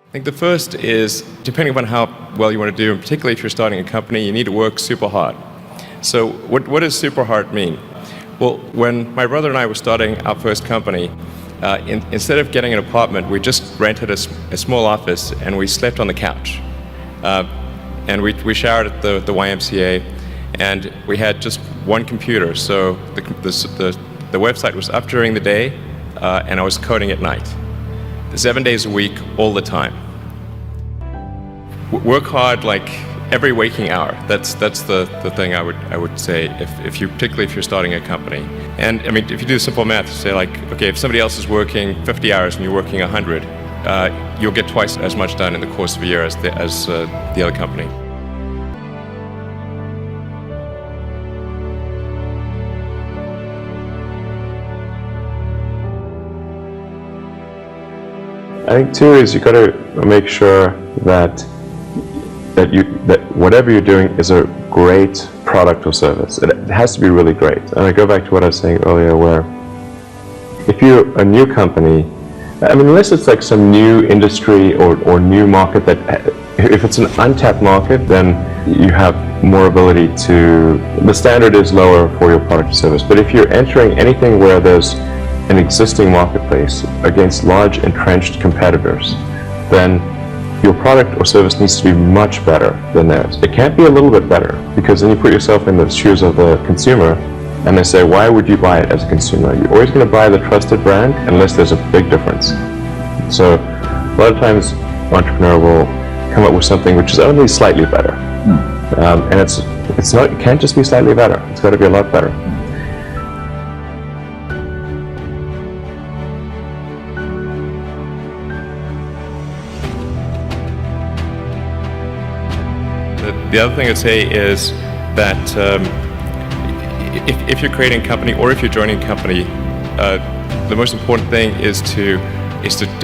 I think the first is, depending upon how well you want to do, and particularly if you're starting a company, you need to work super hard. So what does super hard mean? Well, when my brother and I were starting our first company, instead of getting an apartment, we just rented a small office and we slept on the couch. And we showered at the YMCA, and we had just one computer. So the website was up during the day, and I was coding at night. 7 days a week, all the time. Work hard like every waking hour. That's the thing I would say particularly if you're starting a company. And I mean, if you do simple math, say like, okay, if somebody else is working 50 hours and you're working 100, you'll get twice as much done in the course of a year as the other company. I think too is you got to make sure that whatever you're doing is a great product or service. It has to be really great. And I go back to what I was saying earlier, where if you're a new company, I mean, unless it's like some new industry or new market if it's an untapped market, then you have more ability the standard is lower for your product or service. But if you're entering anything where there's an existing marketplace against large entrenched competitors, then your product or service needs to be much better than theirs. It can't be a little bit better, because then you put yourself in the shoes of the consumer and they say, why would you buy it as a consumer? You're always going to buy the trusted brand unless there's a big difference. So a lot of times entrepreneur will come up with something which is only slightly better. And it can't just be slightly better, it's got to be a lot better. The other thing I'd say is that if you're creating a company or if you're joining a company, the most important thing is to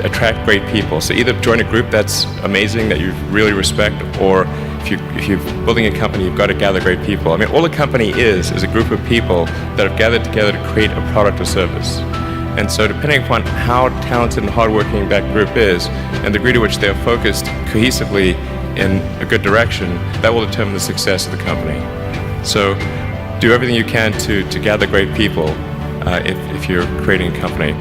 attract great people. So either join a group that's amazing, that you really respect, or if you're building a company, you've got to gather great people. I mean, all a company is a group of people that have gathered together to create a product or service. And so depending upon how talented and hardworking that group is, and the degree to which they are focused cohesively in a good direction, that will determine the success of the company. So do everything you can to gather great people if you're creating a company.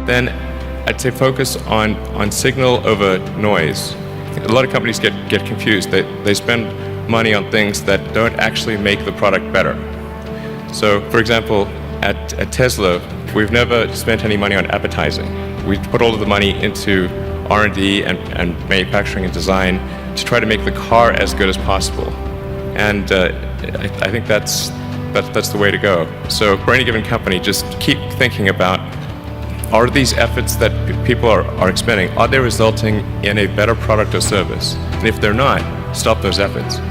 Then I'd say focus on signal over noise. A lot of companies get confused. They spend money on things that don't actually make the product better. So, for example, at Tesla, we've never spent any money on advertising. We put all of the money into R&D and manufacturing and design to try to make the car as good as possible. And I think that's the way to go. So for any given company, just keep thinking about, are these efforts that people are expending, are they resulting in a better product or service? And if they're not, stop those efforts.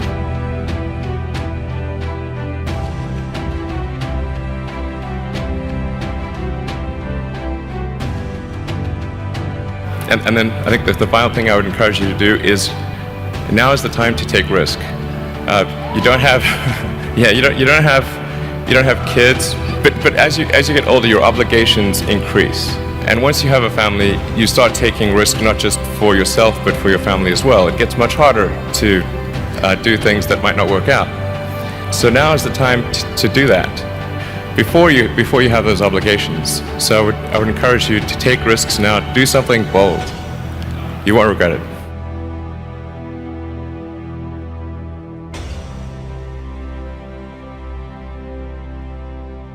And then I think the final thing I would encourage you to do is, now is the time to take risk. You don't have, you don't have kids, but as you get older, your obligations increase. And once you have a family, you start taking risk not just for yourself, but for your family as well. It gets much harder to do things that might not work out. So now is the time to do that before you have those obligations. So I would encourage you to take risks now. Do something bold. You won't regret it.